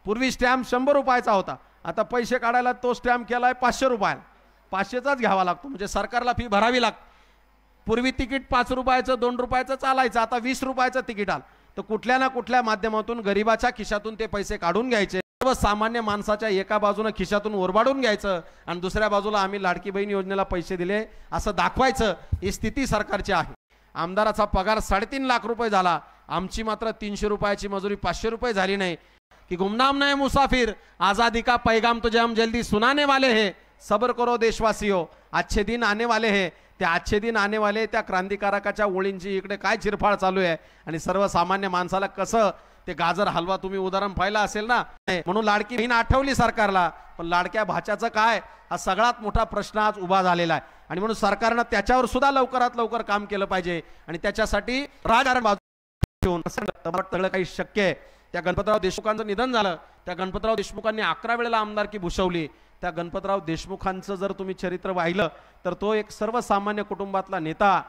पूर्वी स्टॅम्प 100 रुपयाचा होता, आता पैसे काढायला तो स्टॅम्प केलाय 500 रुपयाला, 500चाच घ्यावा लागतो, म्हणजे सरकारला फी भरावी लागते। पूर्वी तिकीट 5 रुपयाचं 2 रुपयाचं चालायचं, आता 20 रुपयाचं तिकीट आलं, तर कुठल्या ना कुठल्या माध्यमातून गरिबाच्या खिशातून ते पैसे काढून घ्यायचे, सर्वसामान्य माणसाच्या एका बाजूने खिशातून ओरबाडून घ्यायचं आणि दुसऱ्या बाजूला आम्ही लाडकी बहीण योजनेला पैसे दिले असं दाखवायचं। ही स्थिती सरकारची आहे। आमदाराचा पगार 3.5 लाख रुपये झाला, आमची मात्र 300 रुपयाची मजुरी 500 रुपये झाली नाही। कि गुमनाम नहीं मुसाफिर, आज़ादी का पैगाम तुझे हम जल्दी सुनाने वाले हैं, सब्र करो देशवासियों, अच्छे दिन आने वाले हैं। त्या अच्छे दिन आने वाले त्या क्रांतिकारकाच्या ओळींची इकडे काय चिरफाड चालू आहे आणि सर्वसामान्य माणसाला कसं ते गाजर हलवा तुम्ही उदाहरण पाहिलं असेल ना, म्हणून लाडकी बहीण आठवली सरकारला, पण लाडक्या भाच्याचं काय हा सगळ्यात मोठा प्रश्न आज उभा झालेला आहे आणि म्हणून सरकारनं त्याच्यावर सुद्धा लवकरात लवकर काम केलं पाहिजे आणि त्याच्यासाठी राजकारण बाजूला सगळं काही शक्य आहे। त्या गणपतराव देशमुखांचं निधन झालं, त्या गणपतराव देशमुखांनी 11 वेळेला आमदारकी भूषवली। त्या गणपतराव देशमुखांचं जर तुम्ही चरित्र पाहिलं तर तो एक सर्वसामान्य कुटुंबातला नेता,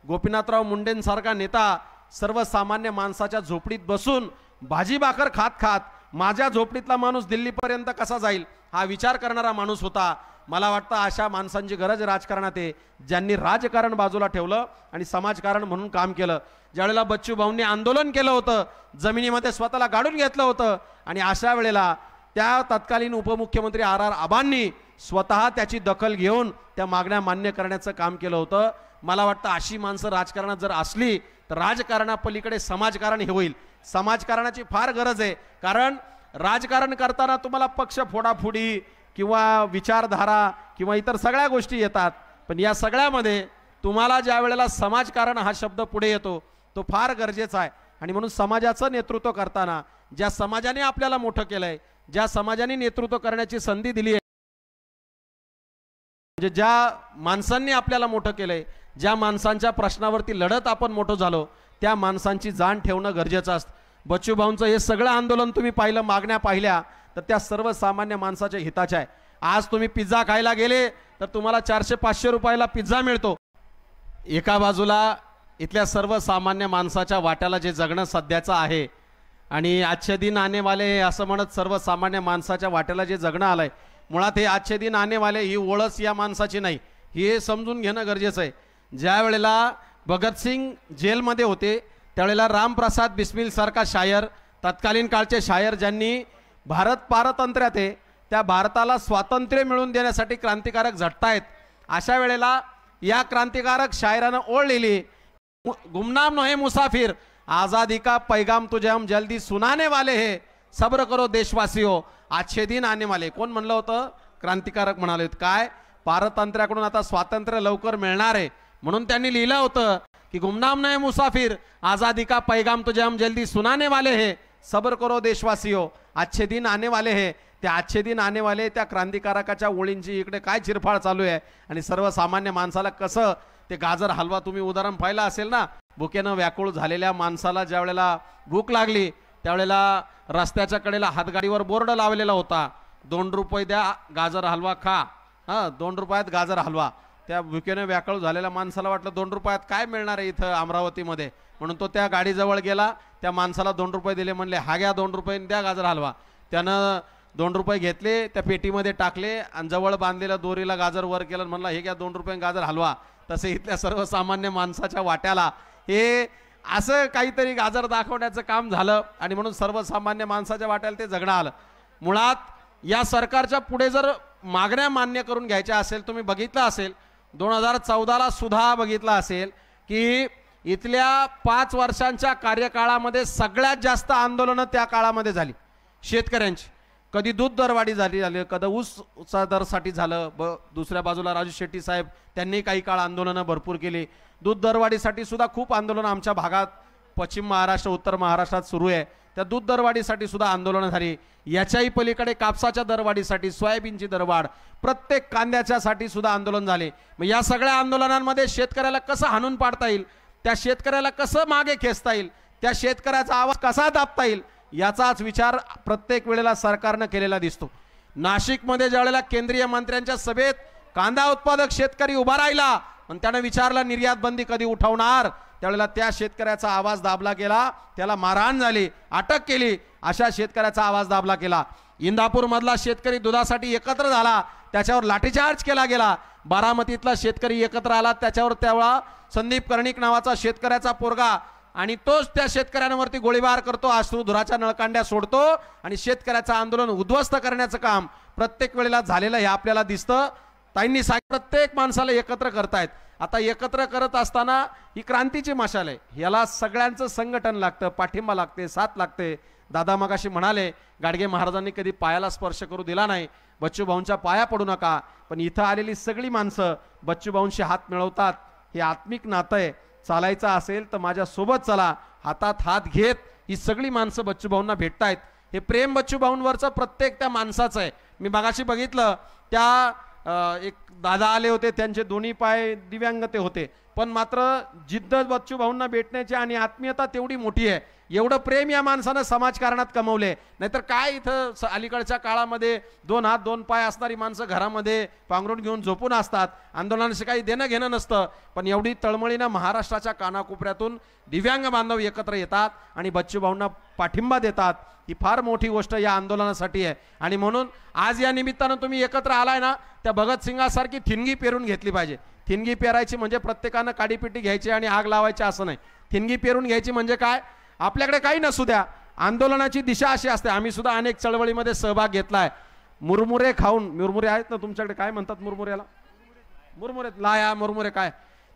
गोपीनाथराव मुंडेंसारखा नेता सर्वसामान्य माणसाच्या झोपडीत बसून भाजी भाकर खात खात माझ्या झोपडीतला माणूस दिल्लीपर्यंत कसा जाईल हा विचार करणारा माणूस होता। मला वाटतं अशा माणसांची गरज राजकारणात आहे, ज्यांनी राजकारण बाजूला ठेवलं आणि समाजकारण म्हणून काम केलं। ज्यावेळेला बच्चू भाऊंनी आंदोलन केलं होतं, जमिनीमध्ये स्वतःला गाडून घेतलं होतं आणि अशा वेळेला त्या तत्कालीन उपमुख्यमंत्री आर आबांनी स्वतः त्याची दखल घेऊन त्या मागण्या मान्य करण्याचं काम केलं होतं। मला वाटतं अशी माणसं राजकारणात जर असली तर राजकारणापलीकडे समाजकारण हे होईल। समाजकारणाची फार गरज आहे, कारण राजकारण करताना तुम्हाला पक्ष फोडाफोडी किंवा विचारधारा किंवा इतर सगळ्या गोष्टी येतात, पण या सगळ्यामध्ये तुम्हाला ज्या वेळेला समाजकारण हा शब्द पुढे येतो तो फार गरजेचा आहे। आणि म्हणून समाजाचं नेतृत्व करताना ज्या समाजाने आपल्याला मोठं केलंय, ज्या समाजाने नेतृत्व करण्याची संधी दिली आहे, म्हणजे ज्या माणसांनी आपल्याला मोठं केलंय, ज्या माणसांच्या प्रश्नावरती लढत आपण मोठं झालो, त्या माणसांची जाण ठेवणं गरजेचं असतं। बच्चू भाऊंचं हे सगळं आंदोलन तुम्ही पाहिलं, मागण्या पाहिल्या तर त्या सर्वसामान्य माणसाच्या हिताच्या आहे। आज तुम्ही पिझ्झा खायला गेले तर तुम्हाला 400-500 रुपयाला पिझ्झा मिळतो। एका बाजूला इथल्या सर्वसामान्य माणसाच्या वाट्याला जे जगणं सध्याचं आहे आणि आजचे दिन आने वाले असं म्हणत सर्वसामान्य माणसाच्या वाट्याला जे जगणं आलंय, मुळात हे आजचे दिन आने वाले ही ओळख या माणसाची नाही, हे समजून घेणं गरजेचं आहे। ज्या वेळेला भगतसिंग जेलमध्ये होते त्यावेळेला रामप्रसाद बिस्मिल सारखा शायर, तत्कालीन काळचे शायर, ज्यांनी भारत पारतंत्र्यात आहे त्या भारताला स्वातंत्र्य मिळवून देण्यासाठी क्रांतिकारक झटतायत, अशा वेळेला या क्रांतिकारक शायरानं ओळ लिहिली, गुमनाम नहीं मुसाफिर, आज़ादी का पैगाम तुझे हम जल्दी सुनाने वाले हैं, सब्र करो देशवासियों, अच्छे दिन आने वाले। कोण म्हणलं होतं? क्रांतिकारक म्हणाले होते। काय? पारतंत्र्याकडून आता स्वातंत्र्य लवकर मिळणार आहे म्हणून त्यांनी लिहिलं होतं की गुमनाम नहीं मुसाफिर, आज़ादी का पैगाम तुझे हम जल्दी सुनाने वाले हैं, सब्र करो देशवासियों, अच्छे दिन आने वाले हैं। त्या अच्छे दिन आने वाले त्या क्रांतिकारकाच्या ओळींची इकडे काय चिरफाड चालू आहे आणि सर्वसामान्य माणसाला कसं ते गाजर हलवा तुम्ही उदाहरण पाहिलं असेल ना। भुकेनं व्याकुळ झालेल्या माणसाला ज्या वेळेला भूक लागली त्यावेळेला रस्त्याच्या कडेला हातगाडीवर बोर्ड लावलेला होता, 2 रुपये द्या गाजर हलवा खा, 2 रुपयात गाजर हलवा। त्या भुकेनं व्याकुळ झालेल्या माणसाला वाटलं 2 रुपयात काय मिळणार आहे इथं अमरावतीमध्ये, म्हणून तो त्या गाडीजवळ गेला, त्या माणसाला 2 रुपये दिले, म्हणले हा घ्या 2 रुपये द्या गाजर हलवा। त्यानं 2 रुपये घेतले, त्या पेटीमध्ये टाकले आणि जवळ बांधलेल्या दोरीला गाजर वर केलं, म्हणला हे घ्या 2 रुपये गाजर हलवा। तसे इथल्या सर्वसामान्य माणसाच्या वाट्याला हे असं काहीतरी गाजर दाखवण्याचं काम झालं आणि म्हणून सर्वसामान्य माणसाच्या वाट्याला ते जगणं आलं। मुळात या सरकारच्या पुढे जर मागण्या मान्य करून घ्यायच्या असेल, तुम्ही बघितलं असेल 2014ला सुद्धा बघितलं असेल की इथल्या 5 वर्षांच्या कार्यकाळामध्ये सगळ्यात जास्त आंदोलनं त्या काळामध्ये झाली शेतकऱ्यांची। कधी दूध दरवाढी झाली, कधी ऊसचा दरसाठी झालं, दुसऱ्या बाजूला राजू शेट्टी साहेब त्यांनी काही काळ आंदोलनं भरपूर केली। दूध दरवाढीसाठी सुद्धा खूप आंदोलनं आमच्या भागात, पश्चिम महाराष्ट्र, उत्तर महाराष्ट्रात सुरू आहे। त्या दूध दरवाढीसाठी सुद्धा आंदोलनं झाली। याच्याही पलीकडे कापसाच्या दरवाढीसाठी, सोयाबीनची दरवाढ, प्रत्येक कांद्याच्यासाठी सुद्धा आंदोलन झाले। मग या सगळ्या आंदोलनांमध्ये शेतकऱ्याला कसं हाणून पाडता येईल, त्या शेतकऱ्याला कसं मागे खेचता येईल, त्या शेतकऱ्याचा आवाज कसा दाबता येईल, याचाच विचार प्रत्येक वेळेला सरकारनं केलेला दिसतो। नाशिकमध्ये ज्यावेळेला केंद्रीय मंत्र्यांच्या सभेत कांदा उत्पादक शेतकरी उभा राहिला आणि त्याने विचारलं निर्यात बंदी कधी उठवणार, त्यावेळेला त्या शेतकऱ्याचा आवाज दाबला गेला, त्याला मारहाण झाली, अटक केली, अशा शेतकऱ्याचा आवाज दाबला गेला. इंदापूर मधला शेतकरी दुधासाठी एकत्र झाला, त्याच्यावर लाठीचार्ज केला गेला. बारामतीतला शेतकरी एकत्र आला, त्याच्यावर तेव्हा संदीप कर्णिक नावाचा शेतकऱ्याचा पोरगा आणि तोच त्या शेतकऱ्यांवरती गोळीबार करतो, अश्रुधुराच्या नळकांड्या सोडतो आणि शेतकऱ्याचं आंदोलन उद्ध्वस्त करण्याचं काम प्रत्येक वेळेला झालेलं हे आपल्याला दिसतं. ताईंनी सांगितलं प्रत्येक माणसाला एकत्र करतायत. आता एकत्र करत असताना ही क्रांतीची मशाल आहे, याला सगळ्यांचं संघटन लागतं, पाठिंबा लागते, साथ लागते. दादा मगाशी म्हणाले गाडगे महाराजांनी कधी पायाला स्पर्श करू दिला नाही, बच्चू भाऊंच्या पाया पडू नका, पण इथं आलेली सगळी माणसं बच्चू भाऊंशी हात मिळवतात. हे आत्मिक नातं आहे. चालायचं असेल तर माझ्या सोबत चला, हातात हात घेत ही सगळी माणसं बच्चू भाऊंना भेटतायत. हे प्रेम बच्चू भाऊंवरचं प्रत्येक त्या माणसाचं आहे. मी मगाशी बघितलं त्या एक दादा आले होते, त्यांचे दोन्ही पाय दिव्यांग ते होते, पण मात्र जिद्द बच्चू भाऊंना भेटण्याची आणि आत्मीयता तेवढी मोठी आहे. एवढं प्रेम या माणसानं समाजकारणात कमवले. नाहीतर काय इथं अलीकडच्या काळामध्ये 2 हात 2 पाय असणारी माणसं घरामध्ये पांघरून घेऊन झोपून असतात, आंदोलनाशी काही देणं घेणं नसतं. पण एवढी तळमळीनं महाराष्ट्राच्या कानाकोपऱ्यातून दिव्यांग बांधव एकत्र येतात आणि बच्चू भाऊंना पाठिंबा देतात. ही फार मोठी गोष्ट या आंदोलनासाठी आहे. आणि म्हणून आज या निमित्तानं तुम्ही एकत्र आलाय ना, त्या भगतसिंगासारखी ठिणगी पेरून घेतली पाहिजे. ठिणगी पेरायची म्हणजे प्रत्येकानं काडीपिटी घ्यायची आणि आग लावायची असं नाही. ठिणगी पेरून घ्यायची म्हणजे काय, आपल्याकडे काही नसू द्या, आंदोलनाची दिशा अशी असते. आम्ही सुद्धा अनेक चळवळीमध्ये सहभाग घेतलाय. मुरमुरे खाऊन, मुरमुरे आहेत ना तुमच्याकडे, काय म्हणतात मुरमुऱ्याला, मुरमुरे लाया मुरमुरे, काय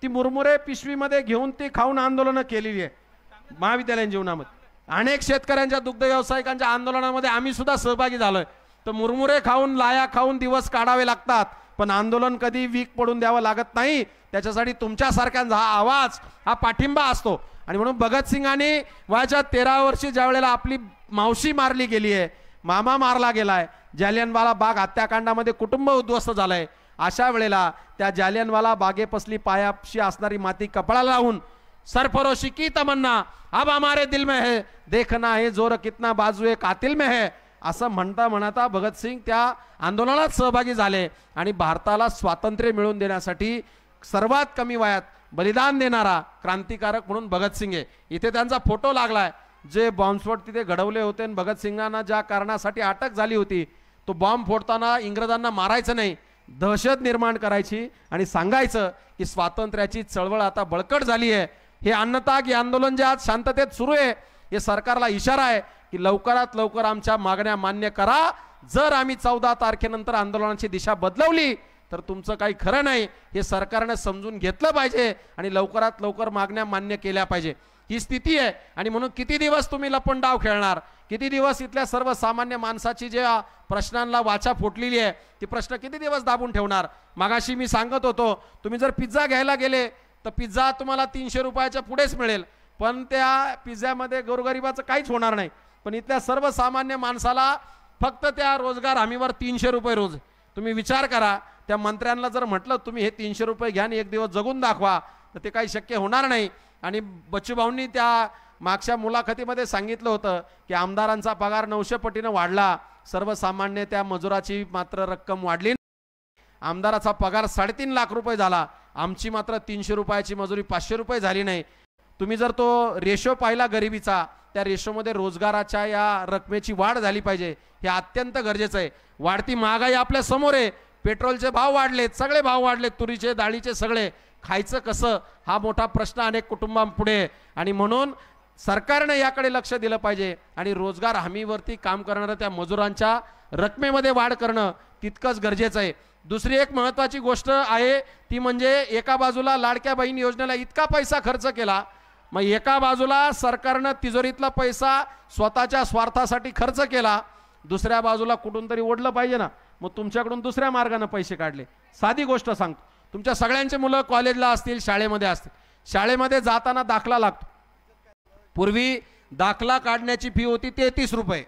ती मुरमुरे पिशवीमध्ये घेऊन ती खाऊन आंदोलनं केलेली आहे महाविद्यालयीन जीवनामध्ये. अनेक शेतकऱ्यांच्या दुग्ध व्यावसायिकांच्या आंदोलनामध्ये आम्ही सुद्धा सहभागी झालोय. तर मुरमुरे खाऊन लाया खाऊन दिवस काढावे लागतात, पण आंदोलन कधी वीक पडून द्यावं लागत नाही. त्याच्यासाठी तुमच्यासारख्यांचा हा आवाज, हा पाठिंबा असतो. आणि म्हणून भगतसिंगांनी वयाच्या 13 वर्षी ज्या वेळेला आपली मावशी मारली गेली आहे, मामा मारला गेलाय, जालियनवाला बाग हत्याकांडामध्ये कुटुंब उद्ध्वस्त झालंय, अशा वेळेला त्या जालियनवाला बागेपसली पायाशी असणारी माती कपळाला लावून सरफरोशी की तमन्ना अब हमारे दिल में है, देखना है जोर कितना बाजू कातिल में है, असं म्हणता म्हणता भगतसिंग त्या आंदोलनात सहभागी झाले. आणि भारताला स्वातंत्र्य मिळवून देण्यासाठी सर्वात कमी वयात बलिदान देणारा क्रांतिकारक म्हणून भगतसिंग आहे. इथे त्यांचा फोटो लागलाय. जे बॉम्बस्फोट तिथे घडवले होते आणि भगतसिंगांना ज्या कारणासाठी अटक झाली होती, तो बॉम्ब फोडताना इंग्रजांना मारायचं नाही, दहशत निर्माण करायची आणि सांगायचं की स्वातंत्र्याची चळवळ आता बळकट झाली आहे. हे अन्नताग हे आंदोलन जे आज शांततेत सुरू आहे, हे सरकारला इशारा आहे की लवकरात लवकर आमच्या मागण्या मान्य करा. जर आम्ही 14 तारखेनंतर आंदोलनाची दिशा बदलवली तर तुमचं काही खरं नाही, हे सरकारने समजून घेतलं पाहिजे आणि लवकरात लवकर मागण्या मान्य केल्या पाहिजे. ही स्थिती आहे. आणि म्हणून किती दिवस तुम्ही लपंडाव डाव खेळणार, किती दिवस इथल्या सर्वसामान्य माणसाची जे प्रश्नांना वाचा फुटलेली आहे ती प्रश्न किती दिवस दाबून ठेवणार. मागाशी मी सांगत होतो, तुम्ही जर पिझ्झा घ्यायला गेले तर पिझ्झा तुम्हाला 300 रुपयाच्या पुढेच मिळेल, पण त्या पिझ्झ्यामध्ये गोरगरिबाचं काहीच होणार नाही. पण इथल्या सर्वसामान्य माणसाला फक्त त्या रोजगार हमीवर 300 रुपये रोज. तुम्ही विचार करा, त्या मंत्र्यांना जर म्हटलं तुम्ही हे 300 रुपये घ्या आणि एक दिवस जगून दाखवा, तर ते काही शक्य होणार नाही. आणि बच्चू भाऊंनी त्या मागच्या मुलाखतीमध्ये सांगितलं होतं की आमदारांचा पगार 900 पटीनं वाढला, सर्वसामान्य त्या मजुराची मात्र रक्कम वाढली. आमदाराचा पगार 3.5 लाख रुपये झाला, आमची मात्र 300 रुपयाची मजुरी 500 रुपये झाली नाही. तुम्ही जर तो रेशो पाहिला गरिबीचा, त्या रेशोमध्ये रोजगाराच्या या रकमेची वाढ झाली पाहिजे, हे अत्यंत गरजेचं आहे. वाढती महागाई आपल्या समोर आहे, पेट्रोलचे भाव वाढलेत, सगळे भाव वाढलेत, तुरीचे डाळीचे सगळे, खायचं कसं हा मोठा प्रश्न अनेक कुटुंबांपुढे. आणि म्हणून सरकारने याकडे लक्ष दिलं पाहिजे आणि रोजगार हमीवरती काम करणाऱ्या त्या मजुरांच्या रकमेमध्ये वाढ करणं तितकंच गरजेचं आहे. दुसरी एक महत्त्वाची गोष्ट आहे ती म्हणजे एका बाजूला लाडक्या बहीण योजनेला इतका पैसा खर्च केला, मग एका बाजूला सरकारनं तिजोरीतला पैसा स्वतःच्या स्वार्थासाठी खर्च केला, दुसऱ्या बाजूला कुठून तरी ओढलं पाहिजे ना, मग तुमच्याकडून दुसऱ्या मार्गाने पैसे काढले. साधी गोष्ट सांगतो, तुमच्या सगळ्यांचे मुलं कॉलेजला असतील, शाळेमध्ये असतील, शाळेमध्ये जाताना दाखला लागतो. पूर्वी दाखला काढण्याची फी होती 33 रुपये.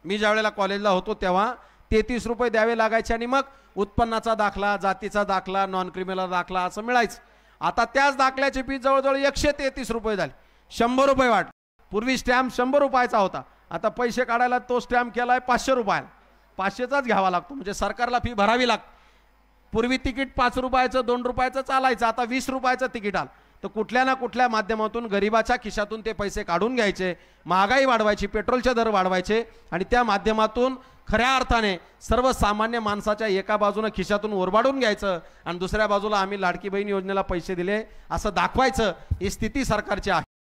मी ज्या वेळेला कॉलेजला होतो तेव्हा 33 रुपये द्यावे लागायचे आणि मग उत्पन्नाचा दाखला, जातीचा दाखला, नॉन क्रिमिनल दाखला असं मिळायचं. आता त्याच दाखल्याची फी जवळजवळ 133 रुपये झाली, 100 रुपये वाढ. पूर्वी स्टॅम्प 100 रुपयाचा होता, आता पैसे काढायला तो स्टॅम्प केलाय 500 रुपयाला, 500चाच घ्यावा लागतो, म्हणजे सरकारला फी भरावी लागते. पूर्वी तिकीट 5 रुपयाचं 2 रुपयाचं चालायचं, आता 20 रुपयाचं तिकीट आलं. तर कुठल्या ना कुठल्या माध्यमातून गरिबाच्या खिशातून ते पैसे काढून घ्यायचे, महागाई वाढवायची, पेट्रोलचे दर वाढवायचे आणि त्या माध्यमातून खऱ्या अर्थाने सर्वसामान्य माणसाच्या एका बाजूने खिशातून ओरबाडून घ्यायचं आणि दुसऱ्या बाजूला आम्ही लाडकी बहीण योजनेला पैसे दिले असं दाखवायचं. ही स्थिती सरकारची आहे.